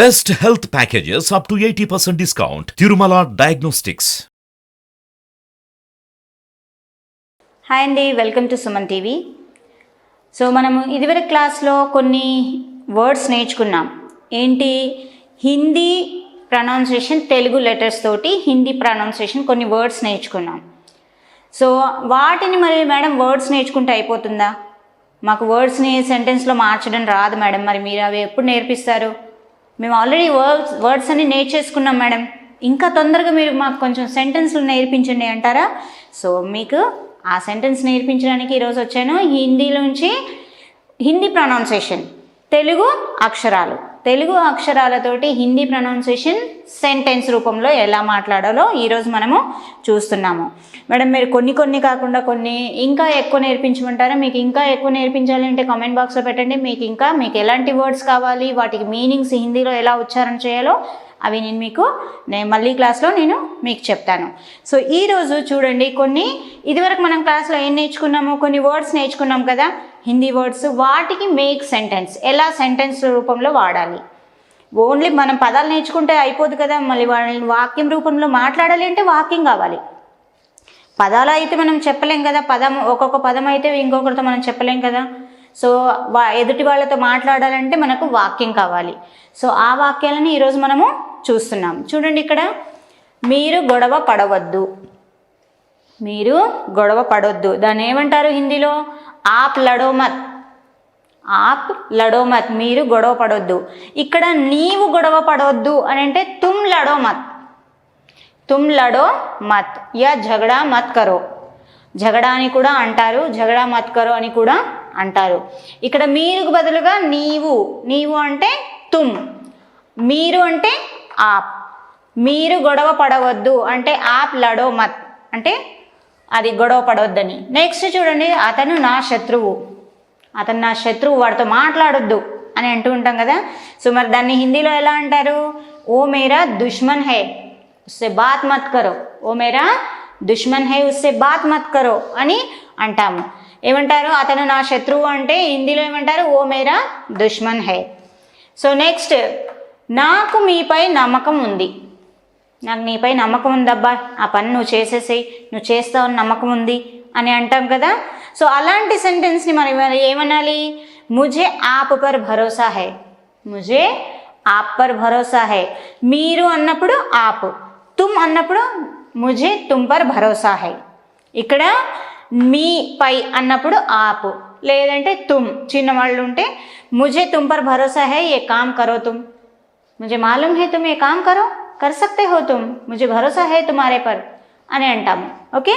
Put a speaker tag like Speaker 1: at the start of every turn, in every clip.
Speaker 1: Best health packages up to 80% discount. Tirumala Diagnostics.
Speaker 2: Hi అండి, welcome to Suman TV. So మనము ఇదివరకు క్లాస్లో కొన్ని వర్డ్స్ నేర్చుకున్నాం. ఏంటి? హిందీ ప్రొనౌన్సియేషన్, తెలుగు లెటర్స్ తోటి హిందీ ప్రొనౌన్సియేషన్ కొన్ని వర్డ్స్ నేర్చుకున్నాం. సో వాటిని మరి మేడం వర్డ్స్ నేర్చుకుంటే అయిపోతుందా? మాకు వర్డ్స్ని సెంటెన్స్లో మార్చడం రాదు మేడం, మరి మీరు అవి ఎప్పుడు నేర్పిస్తారు? మేము ఆల్రెడీ వర్డ్స్ అన్ని నేర్చేసుకున్నాం మేడం, ఇంకా తొందరగా మీరు మాకు కొంచెం సెంటెన్స్లు నేర్పించండి అంటారా? సో మీకు ఆ సెంటెన్స్ నేర్పించడానికి ఈరోజు వచ్చాను. హిందీలోంచి హిందీ ప్రొనౌన్సియేషన్, తెలుగు అక్షరాలతోటి హిందీ ప్రొనౌన్సియేషన్ సెంటెన్స్ రూపంలో ఎలా మాట్లాడాలో ఈరోజు మనము చూస్తున్నాము. మేడం మీరు కొన్ని కాకుండా కొన్ని ఇంకా ఎక్కువ నేర్పించమంటారా? మీకు ఇంకా ఎక్కువ నేర్పించాలి అంటే కామెంట్ బాక్స్లో పెట్టండి. మీకు ఎలాంటి వర్డ్స్ కావాలి, వాటికి మీనింగ్స్ హిందీలో ఎలా ఉచ్చారణ చేయాలో అవి నేను మళ్ళీ క్లాస్లో మీకు చెప్తాను. సో ఈరోజు చూడండి, ఇదివరకు మనం క్లాస్లో ఏం నేర్చుకున్నాము, కొన్ని వర్డ్స్ నేర్చుకున్నాం కదా, హిందీ వర్డ్స్. వాటికి మేక్ సెంటెన్స్, ఎలా సెంటెన్స్ రూపంలో వాడాలి. ఓన్లీ మనం పదాలు నేర్చుకుంటే అయిపోదు కదా, మళ్ళీ వాళ్ళని వాక్యం రూపంలో మాట్లాడాలి అంటే వాక్యం కావాలి. పదాలు అయితే మనం చెప్పలేం కదా, ఒక్కొక్క పదం అయితే ఇంకొకరితో మనం చెప్పలేం కదా. సో ఎదుటి వాళ్ళతో మాట్లాడాలంటే మనకు వాక్యం కావాలి. సో ఆ వాక్యాలను ఈరోజు మనము చూస్తున్నాం. చూడండి, ఇక్కడ మీరు గొడవ పడొద్దు, దాన్ని ఏమంటారు హిందీలో? ఆప్ లడో మత్, మీరు గొడవ పడొద్దు. ఇక్కడ నీవు గొడవ పడవద్దు అని అంటే తుమ్ లడో మత్ యా झगड़ा మత్ కరో. झगड़ा అని కూడా అంటారు, झगड़ा మత్ కరో అని కూడా అంటారు. ఇక్కడ మీరుకు బదులుగా నీవు అంటే తుమ్, మీరు అంటే ఆప్. మీరు గొడవ పడవద్దు అంటే ఆప్ లడో మత్, అంటే అది గొడవ పడవద్దని. నెక్స్ట్ చూడండి, అతను నా శత్రువు, వాడితో మాట్లాడొద్దు అని అంటూ ఉంటాం కదా. సో మరి దాన్ని హిందీలో ఎలా అంటారు? ఓ మేరా దుష్మన్ హై, ఉస్సే బాత్ మత్ కరో. ఓ మేరా దుష్మన్ హై, ఉస్సే బాత్ మత్ కరో అని అంటాము. ఏమంటారు? అతను నా శత్రువు అంటే హిందీలో ఏమంటారు? ఓ మేరా దుష్మన్ హై. సో నెక్స్ట్, నాకు మీపై నమ్మకం ఉంది, నాకు నీపై నమ్మకం ఉందబ్బా, ఆ పని నువ్వు చేసేసేయి, నువ్వు చేస్తావని నమ్మకం ఉంది అని అంటాం కదా. సో అలాంటి సెంటెన్స్ని మరి ఏమనాలి? ముझे आप पर भरोसा है, ముझे आप पर भरोसा है. మీరు అన్నప్పుడు ఆప్, తుమ్ అన్నప్పుడు ముझे तुम पर भरोसा है. ఇక్కడ మీ పై అన్నప్పుడు ఆప్, లేదంటే తుమ్. చిన్నవాళ్ళు ఉంటే मुझे तुम पर भरोसा है, ये काम करो तुम, मुझे मालूम है तुम ये काम करो, कर सकते हो तुम, मुझे भरोसा है तुम्हारे पर అని అంటాము. ఓకే.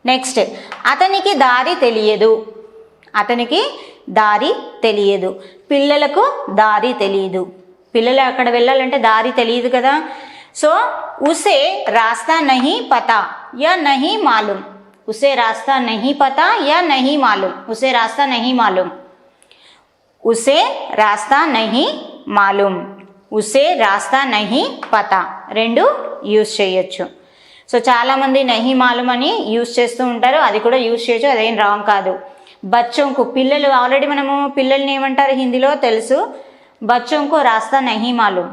Speaker 2: నెక్స్ట్, అతనికి దారి తెలియదు, పిల్లలకు దారి తెలియదు. పిల్లలు అక్కడ వెళ్ళాలంటే దారి తెలియదు కదా. సో ఉసే రాస్తా నహీ పతా యా నహీ మాలూమ్, ఉసే రాస్తా నహీ పతా యా నహీ మాలూమ్, ఉసే రాస్తా నహీ మాలూమ్, ఉసే రాస్తా నహీ మాలూమ్, ఉసే రాస్తా నహీ పతా రెండు యూజ్ చేయొచ్చు. సో చాలామంది నహీ మాలూమ్ అని యూజ్ చేస్తూ ఉంటారు, అది కూడా యూజ్ చేయొచ్చు, అదేం రాంగ్ కాదు. బచ్చోంకు, పిల్లలు, ఆల్రెడీ మనము పిల్లల్ని ఏమంటారు హిందీలో తెలుసు. బచ్చోంకు రాస్తా నహీ మాలూమ్,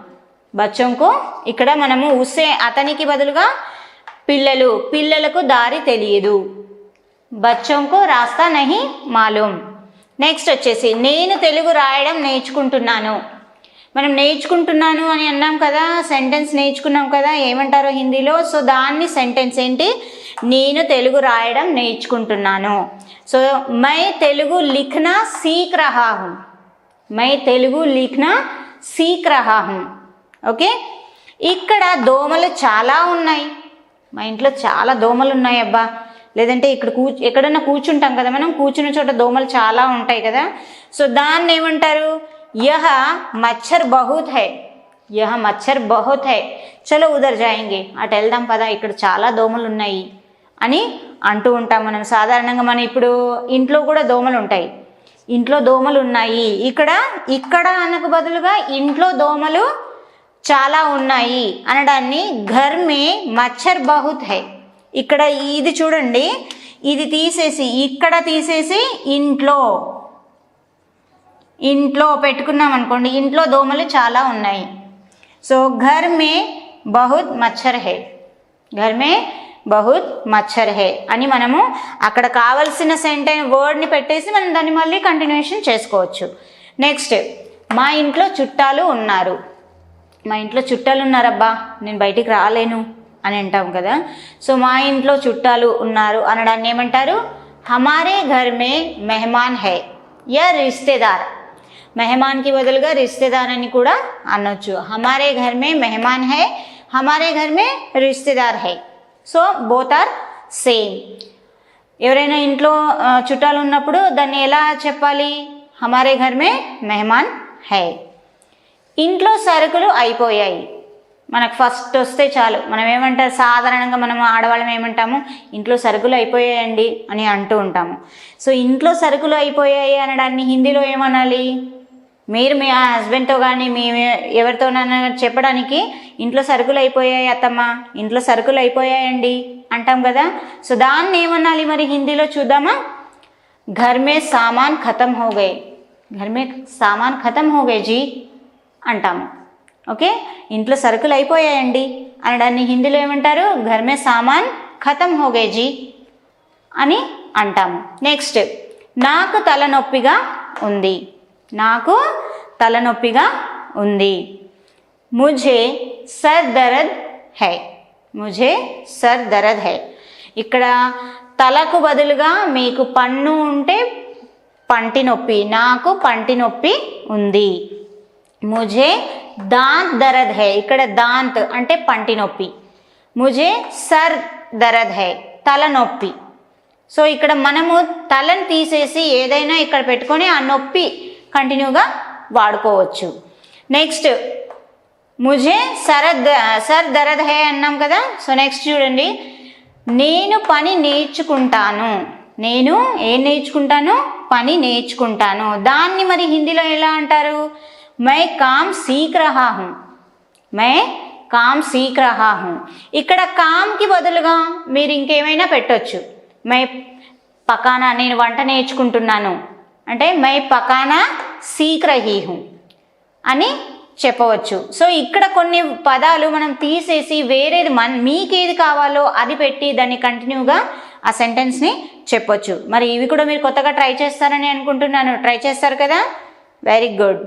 Speaker 2: బచ్చోంకు ఇక్కడ మనము ఉసే, అతనికి బదులుగా పిల్లలకు దారి తెలియదు, బచ్చోంకు రాస్తా నహీ మాలూమ్. నెక్స్ట్ వచ్చేసి, నేను తెలుగు రాయడం నేర్చుకుంటున్నాను. మనం నేర్చుకుంటున్నాను అని అన్నాం కదా, సెంటెన్స్ నేర్చుకున్నాం కదా, ఏమంటారో హిందీలో. సో దాన్ని సెంటెన్స్ ఏంటి? నేను తెలుగు రాయడం నేర్చుకుంటున్నాను. సో మై తెలుగు లిఖనా సీఖ్ రహా హూ, మై తెలుగు లిఖనా సీఖ్ రహా హూ. ఓకే. ఇక్కడ దోమలు చాలా ఉన్నాయి, మా ఇంట్లో చాలా దోమలు ఉన్నాయి అబ్బా, లేదంటే ఇక్కడ ఎక్కడన్నా కూర్చుంటాం కదా మనం, కూర్చున్న చోట దోమలు చాలా ఉంటాయి కదా. సో దాన్ని ఏమంటారు? యహ మచ్చర్ బహుత్ హై, చలో ఉదర్ జాయింగే, అటు వెళ్దాం పదా, ఇక్కడ చాలా దోమలు ఉన్నాయి అని అంటూ ఉంటాం మనం సాధారణంగా. మనం ఇప్పుడు ఇంట్లో కూడా దోమలు ఉంటాయి, ఇంట్లో దోమలు ఉన్నాయి. ఇక్కడ అనకు బదులుగా ఇంట్లో దోమలు చాలా ఉన్నాయి అనడాన్ని ఘర్ మే మచ్చర్ బహుత్ హై. ఇక్కడ ఇది చూడండి, ఇది తీసేసి ఇక్కడ తీసేసి ఇంట్లో పెట్టుకున్నాం అనుకోండి, ఇంట్లో దోమలు చాలా ఉన్నాయి. సో ఘర్ మే బహుత్ మచ్చర్ హై, ఘర్ మే బహుత్ మచ్చర్ హై అని మనము అక్కడ కావలసిన వర్డ్ని పెట్టేసి మనం దాన్ని మళ్ళీ కంటిన్యూషన్ చేసుకోవచ్చు. నెక్స్ట్, మా ఇంట్లో చుట్టాలు ఉన్నారు. మా ఇంట్లో చుట్టాలు ఉన్నారబ్బా, నేను బయటికి రాలేను అని అంటాం కదా. సో మా ఇంట్లో చుట్టాలు ఉన్నారు అనడాన్ని ఏమంటారు? హమారే ఘర్ మే మెహమాన్ హై యా రిశ్తేదార్. మెహమాన్కి బదులుగా రిశ్తేదార్ అని కూడా అనొచ్చు. హమారే ఘర్ మే మెహమాన్ హై, హమారే ఘర్ మే రిశ్తేదార్ హై. So both are same. ఎవరైనా ఇంట్లో చుట్టాలు ఉన్నప్పుడు దాన్ని ఎలా చెప్పాలి? హమారే ఘర్ మే మెహమాన్ హై. ఇంట్లో సరుకులు అయిపోయాయి. మనకు ఫస్ట్ వస్తే చాలు మనం ఏమంటారు? సాధారణంగా మనం ఆడవాళ్ళం ఏమంటాము? ఇంట్లో సరుకులు అయిపోయాయండి అని అంటూ ఉంటాము. సో ఇంట్లో సరుకులు అయిపోయాయి అనడాన్ని హిందీలో ఏమనాలి? మీరు మీ హస్బెండ్తో కానీ మీ ఎవరితోనైనా చెప్పడానికి ఇంట్లో సరుకులు అయిపోయాయి అత్తమ్మ, ఇంట్లో సరుకులు అయిపోయాయండి అంటాం కదా. సో దాన్ని ఏమనాలి మరి హిందీలో చూద్దామా? ఘర్ మే సామాన్ ఖతం హో గయే, ఘర్ మే సామాన్ ఖతం హో గయే జీ అంటాము. ఓకే, ఇంట్లో సరుకులు అయిపోయాయండి అనడాన్ని హిందీలో ఏమంటారు? ఘర్ మే సామాన్ ఖతం హో గయే జీ అని అంటాము. నెక్స్ట్, నాకు తలనొప్పిగా ఉంది, నాకు తలనొప్పిగా ఉంది. ముఝే సర్ దర్ద్ హై, ముఝే సర్ దర్ద్ హై. ఇక్కడ తలకు బదులుగా మీకు పన్ను ఉంటే పంటి నొప్పి, నాకు పంటి నొప్పి ఉంది. ముఝే దాంత్ దర్ద్ హై, ఇక్కడ దాంత్ అంటే పంటి నొప్పి. ముఝే సర్ దర్ద్ హై, తలనొప్పి. సో ఇక్కడ మనము తలను తీసేసి ఏదైనా ఇక్కడ పెట్టుకొని ఆ నొప్పి కంటిన్యూగా వాడుకోవచ్చు. నెక్స్ట్, ముఝే సర్ దర్ద్ హై అన్నాం కదా. సో నెక్స్ట్ చూడండి, నేను పని నేర్చుకుంటాను. నేను ఏం నేర్చుకుంటాను? పని నేర్చుకుంటాను. దాన్ని మరి హిందీలో ఎలా అంటారు? మై కామ్ సీఖ్ రహా హూ, మై కామ్ సీఖ్ రహా హూ. ఇక్కడ కామ్కి బదులుగా మీరు ఇంకేమైనా పెట్టొచ్చు. మై పకానా, నేను వంట నేర్చుకుంటున్నాను అంటే మై పకానా సీఖ్ రహీ హూ అని చెప్పవచ్చు. సో ఇక్కడ కొన్ని పదాలు మనం తీసేసి వేరేది మీకేది కావాలో అది పెట్టి దాన్ని కంటిన్యూగా ఆ సెంటెన్స్ని చెప్పొచ్చు. మరి ఇవి కూడా మీరు కొత్తగా ట్రై చేస్తారని అనుకుంటున్నాను. ట్రై చేస్తారు కదా? Very good.